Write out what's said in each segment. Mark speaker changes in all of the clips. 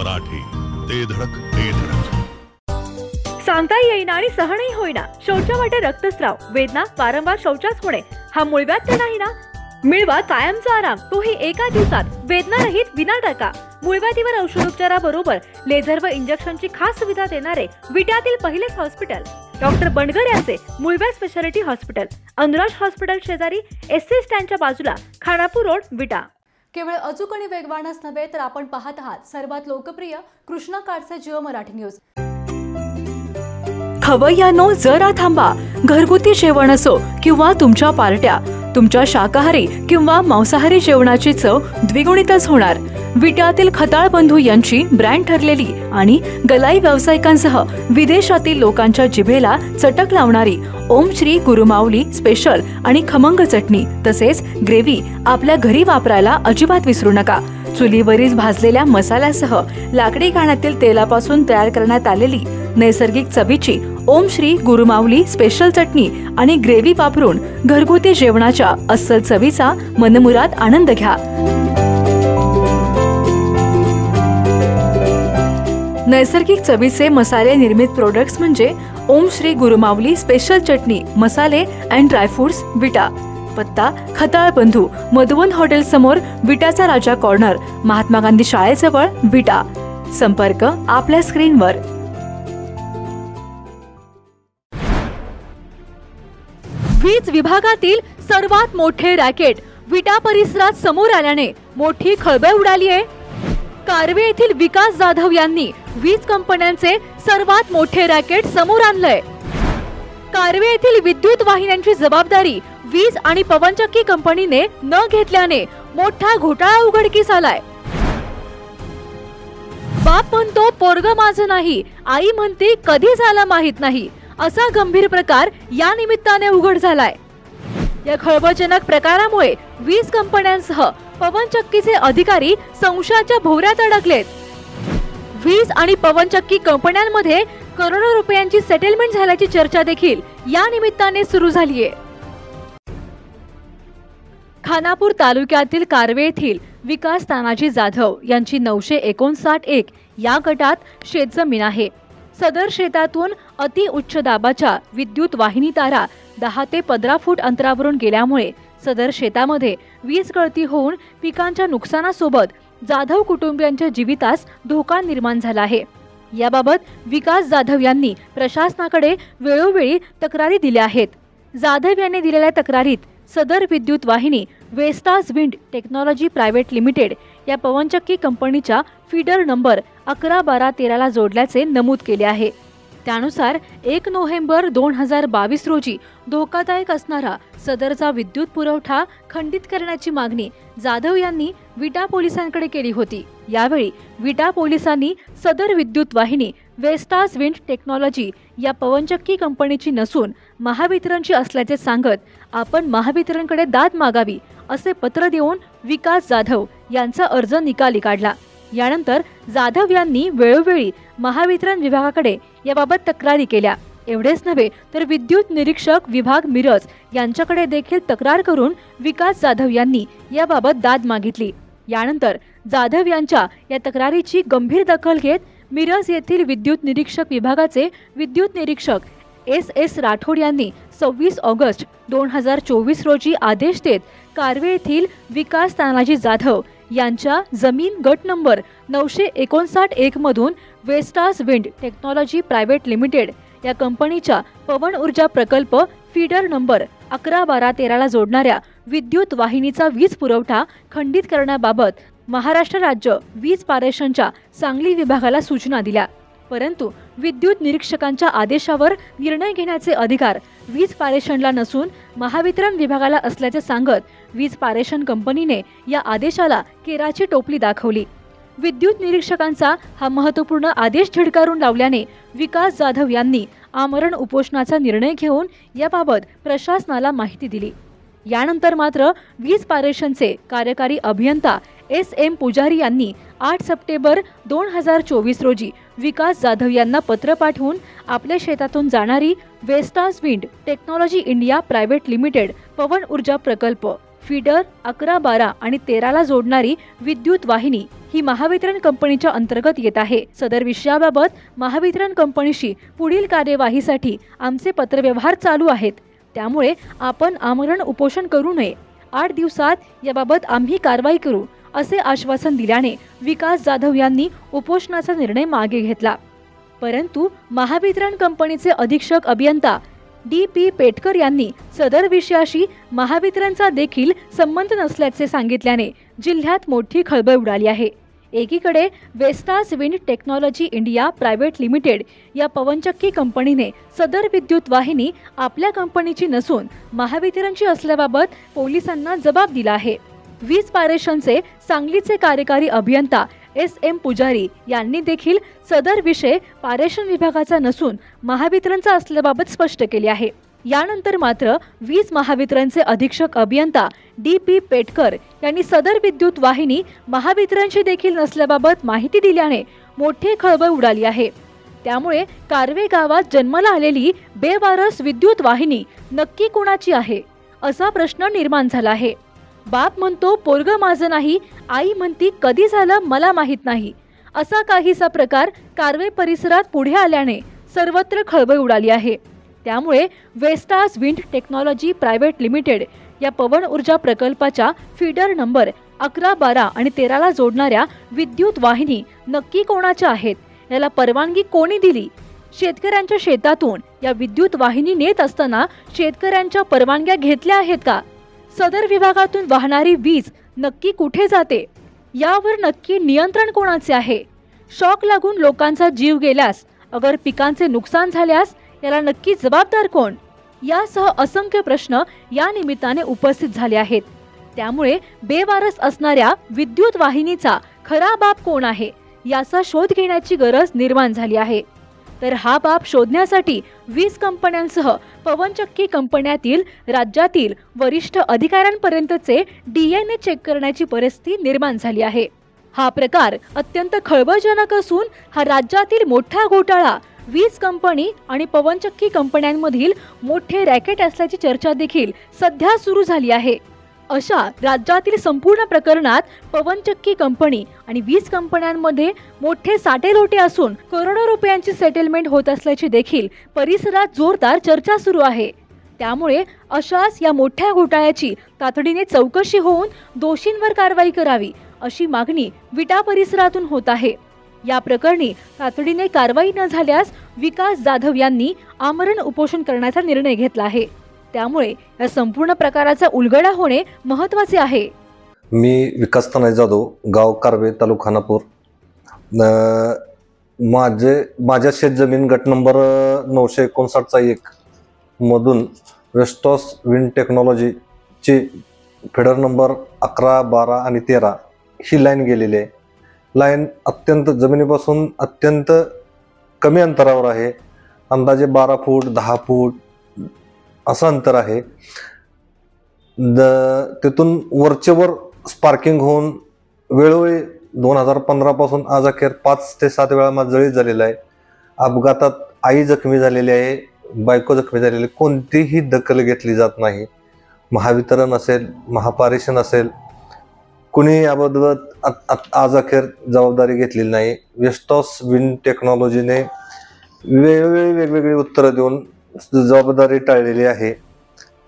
Speaker 1: मराठी, ते धडक ते धडक.
Speaker 2: सांगता येईना आणि सहनही होईना, शौचावाटे रक्तस्राव, वेदना, वारंवार शौचास होणे, हा मूळव्याध तर नाही ना? मिळवा कायमचा आराम, तोही एका दिवसात, वेदना रहित, विना टाका. मूळव्याधीवर औषधोपचाराबरोबर लेझर व इंजेक्शनची खास सुविधा देणारे विट्यातील पहिलेच हॉस्पिटल डॉक्टर बंडगर यांचे मूळव्याध स्पेशालिटी हॉस्पिटल, अनुराज हॉस्पिटल शेजारी, एससी स्टँडच्या बाजूला, खानापूर रोड, विटा.
Speaker 3: केवळ अचूक आणि वेगवानच नव्हे तर आपण पाहत आहात सर्वात लोकप्रिय कृष्णा काडसे जिओ मराठी न्यूज.
Speaker 2: खवय्यांनो, जरा थांबा. घरगुती जेवण असो किंवा तुमच्या पार्ट्या, तुमच्या शाकाहारी किंवा मांसाहारी जेवणाची चव द्विगुणितच होणार. विट्यातील खताळ बंधू यांची ब्रँड ठरलेली आणि गलाई व्यावसायिकांसह विदेशातील लोकांच्या जिभेला चटक लावणारी ओम श्री गुरुमाऊली स्पेशल आणि खमंग चटणी तसेच ग्रेव्ही आपल्या घरी वापरायला अजिबात विसरू नका. चुलीवरील भाजलेल्या मसाल्यासह लाकडी घाण्यातील तेलापासून तयार करण्यात आलेली नैसर्गिक चवीची ओम श्री गुरुमाऊली स्पेशल चटणी आणि ग्रेव्ही वापरून घरगुती जेवणाच्या अस्सल चवीचा मनमुराद आनंद घ्या. नैसर्गिक चवीचे मसाले निर्मित प्रोडक्ट्स म्हणजे ओम श्री गुरुमाऊली स्पेशल चटणी, मसाले अँड ड्रायफ्रुट्स, विटा. पत्ता खताळ बंधू, मधुवन हॉटेल समोर, विटाचा राजा कॉर्नर, महात्मा गांधी शाळेजवळ, विटा. संपर्क आपल्या स्क्रीनवर. वीज विभागातील सर्वात मोठे रॅकेट विटा परिसरात समोर आल्याने मोठी खळबळ उडाली आहे. कारवे येथील विकास जाधव यांनी वीज कंपन्यांचे सर्वात मोठे रॅकेट समोर आणलंय. कारवे येथील विद्युत वाहिन्यांची जबाबदारी वीज आणि पवनचक्की कंपनीने न घेतल्याने मोठा घोटाळा उघडकीस आलाय. बाप म्हणतो पोरग माझं नाही, आई म्हणते कधी झालं माहित नाही, असा गंभीर प्रकार या निमित्ताने उघड झालाय. या खळबळजनक प्रकारामुळे वीज कंपन्यांसह पवनचक्कीचे अधिकारी संशयाच्या भोवऱ्यात अडकलेत. वीज आणि पवनचक्की कंपन्यांमध्ये करोडो रुपयांची सेटलमेंट झाल्याची चर्चा देखील या निमित्ताने सुरू झालीय. खानापूर तालुक्यातील कारवे येथील विकास तानाजी जाधव यांची 959-1 या गटात शेतजमीन आहे. सदर शेतातून अति उच्च दाबाच्या विद्युत वाहिनी तारा 10 ते 15 फूट अंतरावरून गेल्यामुळे सदर शेतामध्ये वीज गळती होऊन पिकांच्या नुकसानासोबत जाधव कुटुंबियांच्या जीवितास धोका निर्माण झाला आहे. याबाबत विकास जाधव यांनी प्रशासनाकडे वेळोवेळी तक्रारी दिल्या आहेत. जाधव यांनी दिलेल्या तक्रारीत सदर विद्युत वाहिनी Vestas wind technology private limited या पवनचक्की कंपनीच्या फीडर नंबर 11-12-13 ला जोडल्याचे नमूद केले आहे. त्यानुसार 1 नोव्हेंबर 2022 रोजी धोकादायक असणारा सदरचा विद्युत पुरवठा खंडित करण्याची मागणी जाधव यांनी विटा पोलिसांकडे केली होती. यावेळी विटा पोलिसांनी सदर विद्युत वाहिनी वेस्टास विंड टेक्नॉलॉजी या पवनचक्की कंपनीची नसून महावितरणची असल्याचे सांगत आपण महावितरणकडे दाद मागावी असे पत्र देऊन विकास जाधव यांचा अर्ज निकाली काढला. यानंतर जाधव यांनी वेळोवेळी महावितरण विभागाकडे याबाबत तक्रारी केल्या. एवढेच नव्हे तर विद्युत निरीक्षक विभाग मिरज यांच्याकडे देखील तक्रार करून विकास जाधव यांनी याबाबत दाद मागितली. यानंतर जाधव यांच्या या तक्रारीची गंभीर दखल घेत मिरज येथील विद्युत निरीक्षक विभागाचे विद्युत निरीक्षक एस राठोड यांनी 26 ऑगस्ट 2024 रोजी आदेश देत कारवे येथील विकास तानाजी जाधव यांच्या जमीन गट नंबर 959-1 मधून Vestas wind technology private limited या कंपनीच्या पवन ऊर्जा प्रकल्प फीडर नंबर 11-12-13 ला जोडणाऱ्या विद्युत वाहिनीचा वीज पुरवठा खंडित करण्याबाबत महाराष्ट्र राज्य वीज पारेषणच्या सांगली विभागाला सूचना दिल्या. परंतु विद्युत निरीक्षकांच्या आदेशावर निर्णय घेण्याचे अधिकार वीज पारेषणला नसून महावितरण विभागाला असल्याचे सांगत वीज पारेषण कंपनीने या आदेशाला केराची टोपली दाखवली. विद्युत निरीक्षकांचा हा महत्त्वपूर्ण आदेश झिडकारून लावल्याने विकास जाधव यांनी आमरण उपोषणाचा निर्णय घेऊन याबाबत प्रशासनाला माहिती दिली. यानंतर मात्र वीज पारेषणचे कार्यकारी अभियंता SM पुजारी यांनी 8 सप्टेंबर 2024 रोजी विकास जाधव यांना पत्र पाठवून आपल्या शेतातून जाणारी Vestas wind technology India private limited पवन ऊर्जा प्रकल्प फीडर 11, 12 आणि 13 ला जोडणारी विद्युत वाहिनी ही महावितरण कंपनीच्या अंतर्गत येत आहे। सदर विषयाबाबत महावितरण कंपनीशी पुढील कार्यवाहीसाठी आमचे पत्रव्यवहार चालू आहेत, त्यामुळे आपण आमरण उपोषण करू नये। 8 दिवसात याबाबत आम्ही कारवाई करू असे आश्वासन दिल्याने विकास जाधव यांनी उपोषणाचा निर्णय मागे घेतला। परंतु महावितरण कंपनीचे अधीक्षक अभियंता DP पेटकर यांनी सदर विषयाशी महावितरणचा देखील संबंध नसल्याचे सांगितल्याने जिल्ह्यात मोठी खळबळ उडाली आहे। एकीकडे Vestas wind technology India private limited या पवनचक्की कंपनीने सदर विद्युत वाहिनी आपल्या कंपनीची नसून महावितरणची असल्याबाबत पोलिसांना जबाब दिला आहे। वीज पारेषणचे सांगलीचे कार्यकारी अभियंता SM पुजारी यांनी देखील सदर विषय पारेषण विभागाचा नसून महावितरणचा असल्याबाबत स्पष्ट केले आहे। यानंतर मात्र वीज महावितरणचे अधीक्षक अभियंता DP पेटकर यांनी सदर विद्युत वाहिनी महावितरणची देखील नसल्याबाबत माहिती दिल्याने मोठी खळबळ उडाली आहे। त्यामुळे कारवे गावात जन्माला आलेली बेवारस विद्युत वाहिनी नक्की कोणाची आहे असा प्रश्न निर्माण झाला आहे। बाप म्हणतो पोरग माझं नाही, आई म्हणती कधी झालं मला माहित नाही, असा काहीसा प्रकार कारवे परिसरात पुढे आल्याने सर्वत्र खळबळ उडाली आहे। त्यामुळे Vestas wind technology private limited या पवन ऊर्जा प्रकल्पाच्या फीडर नंबर 11, 12 आणि 13ला जोडणाऱ्या विद्युत वाहिनी नक्की कोणाच्या आहेत, याला परवानगी कोणी दिली? शेतकऱ्यांच्या शेतातून या विद्युत वाहिनी नेत असताना शेतकऱ्यांच्या परवानग्या घेतल्या आहेत का? सदर विभागातून वाहणारी वीज नक्की कुठे जाते, यावर नक्की नियंत्रण कोणाचे आहे? शॉक लागून लोकांचा जीव गेल्यास, अगर पिकांचे नुकसान झाल्यास याला नक्की जबाबदार कोण? यासह असंख्य प्रश्न या निमित्ताने उपस्थित झाले आहेत। त्यामुळे बेवारस असणाऱ्या विद्युत वाहिनीचा खरा बाप कोण आहे याचा शोध घेण्याची गरज निर्माण झाली आहे। तर हा बाप शोधण्यासाठी वीज कंपन्यांसह पवनचक्की कंपन्यातील राज्यातील वरिष्ठ अधिकाऱ्यांपर्यंतचे DNA चेक करण्याची परिस्थिती निर्माण झाली आहे। हा प्रकार अत्यंत खळबळजनक असून हा राज्यातील मोठा घोटाळा, वीज कंपनी आणि पवनचक्की कंपन्यांमधील मोठे रॅकेट असल्याची चर्चा देखील सध्या सुरू झाली आहे। अशा राज्यातील संपूर्ण प्रकरणात पवनचक्की कंपनी आणि वीज कंपन्यांमध्ये मोठे साटेलोटे असून करोडो रुपयांची सेटलमेंट होत असल्याची देखील परिसरात जोरदार चर्चा सुरू आहे। त्यामुळे अशाच या मोठ्या घोटाळ्याची तातडीने चौकशी होऊन दोषींवर कारवाई करावी अशी मागणी विटा परिसरातून होत आहे। या प्रकरणी तातडीने कारवाई न झाल्यास विकास जाधव यांनी आमरण उपोषण करण्याचा निर्णय घेतला आहे। त्यामुळे या संपूर्ण प्रकाराचा उलगडा होणे महत्त्वाचे आहे।
Speaker 4: मी विकास तनय जाधव, गाव कारवे, तालुका खानापूर। माझ्या शेतजमीन गट नंबर 959/1 मधून वेस्टास विंड टेक्नॉलॉजीची फीडर नंबर 11, 12 आणि 13 ही लाईन गेलेली आहे। लाईन अत्यंत जमिनीपासून अत्यंत कमी अंतरावर आहे, अंदाजे 12 फूट 10 फूट असं अंतर आहे। तिथून वरचेवर स्पार्किंग होऊन वेळोवेळी 2015 पासून आज अखेर 5 ते 7 वेळा माझा जळीत झालेला आहे। अपघातात आई जखमी झालेली आहे, बायको जखमी झालेली, कोणतीही दखल घेतली जात नाही। महावितरण असेल, महापारेषण असेल, कुणी याबाबत आज अखेर जबाबदारी घेतलेली नाही। वेस्टास विंड टेक्नॉलॉजीने वेळोवेळी वेगवेगळी उत्तरं देऊन जबाबदारी टाळलेली आहे।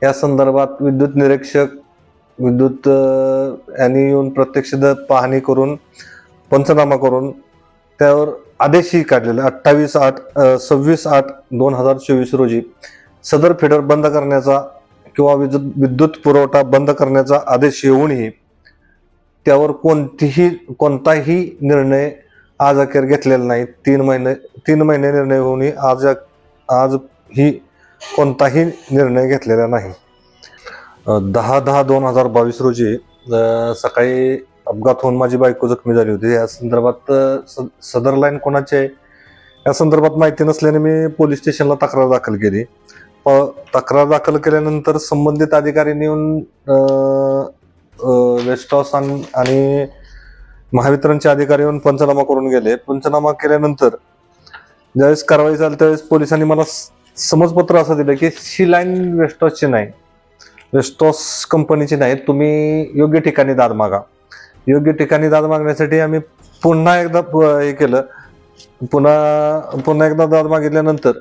Speaker 4: या संदर्भात विद्युत निरीक्षक यांनी येऊन प्रत्यक्ष पाहणी करून पंचनामा करून त्यावर आदेशही काढलेला 26/8/2024 रोजी सदर फीडर बंद करण्याचा किंवा विद्युत पुरवठा बंद करण्याचा आदेश येऊनही त्यावर कोणताही निर्णय आज अखेर घेतलेला नाही। 3 महिने निर्णय होऊनही आज ही कोणताही निर्णय घेतलेला नाही। 10/10/2022 रोजी सकाळी अपघात होऊन माझी बायको जखमी झाली होती। या संदर्भात सदर लाईन कोणाची आहे या संदर्भात माहिती नसल्याने मी पोलीस स्टेशनला तक्रार दाखल केली। तक्रार दाखल केल्यानंतर संबंधित अधिकाऱ्यांनी येऊन वेस्टास आणि महावितरणचे अधिकारी येऊन पंचनामा करून गेले। पंचनामा केल्यानंतर ज्यावेळेस कारवाई झाली त्यावेळेस पोलिसांनी मला समजपत्र असं दिलं की ही लाईन वेस्टासची नाही, वेस्टास कंपनीची नाही, तुम्ही योग्य ठिकाणी दाद मागा। योग्य ठिकाणी दाद मागण्यासाठी आम्ही पुन्हा एकदा हे केलं, पुन्हा एकदा दाद मागितल्यानंतर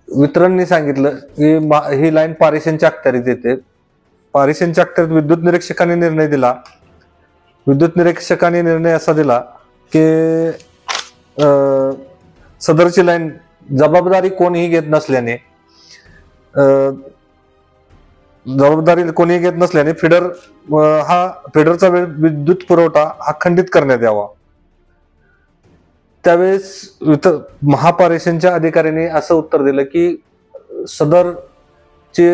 Speaker 4: वितरणनी सांगितलं की ही लाईन पारेषणच्या अखत्यारीत येते. पारेषणच्या अखत्यारीत विद्युत निरीक्षकाने निर्णय दिला. विद्युत निरीक्षकाने निर्णय असा दिला की सदरची लाईन जबाबदारी कोणीही घेत नसल्याने फिडरचा विद्युत पुरवठा हा खंडित करण्यात यावा. त्यावेळेस महापारेषणच्या अधिकाऱ्यांनी असं उत्तर दिलं की सदरची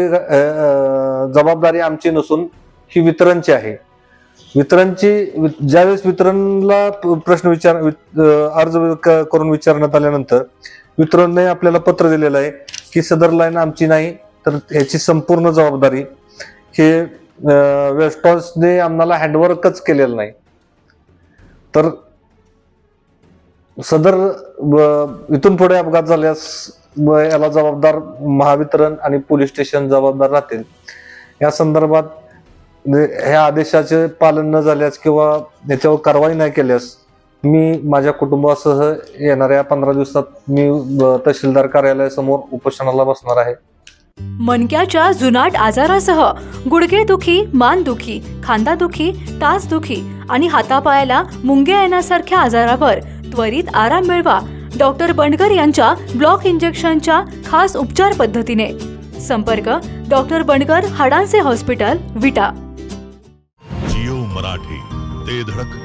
Speaker 4: जबाबदारी आमची नसून ही वितरणची आहे. ज्यावेळेस वितरणला प्रश्न अर्ज करून विचारण्यात आल्यानंतर वितरणने आपल्याला पत्र दिलेलं आहे की सदर लाईन आमची नाही, तर याची संपूर्ण जबाबदारी हे वेस्टॉन्सने आम्हाला हँडवर्कच केलेलं नाही. तर सदर इथून पुढे अपघात झाल्यास याला जबाबदार महावितरण आणि पोलीस स्टेशन जबाबदार राहतील. या संदर्भात ह्या आदेशाचे पालन न झाल्यास किंवा याच्यावर कारवाई नाही केल्यास मी माझ्या कुटुंबासह येणाऱ्या 15 दिवसात मी तहसीलदार कार्यालयासमोर उपोषणाला बसणार आहे.
Speaker 2: मणक्याच्या जुनाट आजारासह गुडघेदुखी, मानदुखी, खांदादुखी, टाचदुखी आणि हातापायाला मुंग्या येण्यासारख्या आजारावर त्वरित आराम मिळवा डॉक्टर बंडगर यांच्या ब्लॉक इंजेक्शनच्या खास उपचार पद्धतीने. संपर्क डॉक्टर बंडगर, हाडांचे हॉस्पिटल, विटा.
Speaker 1: जिओ मराठी, ते धडक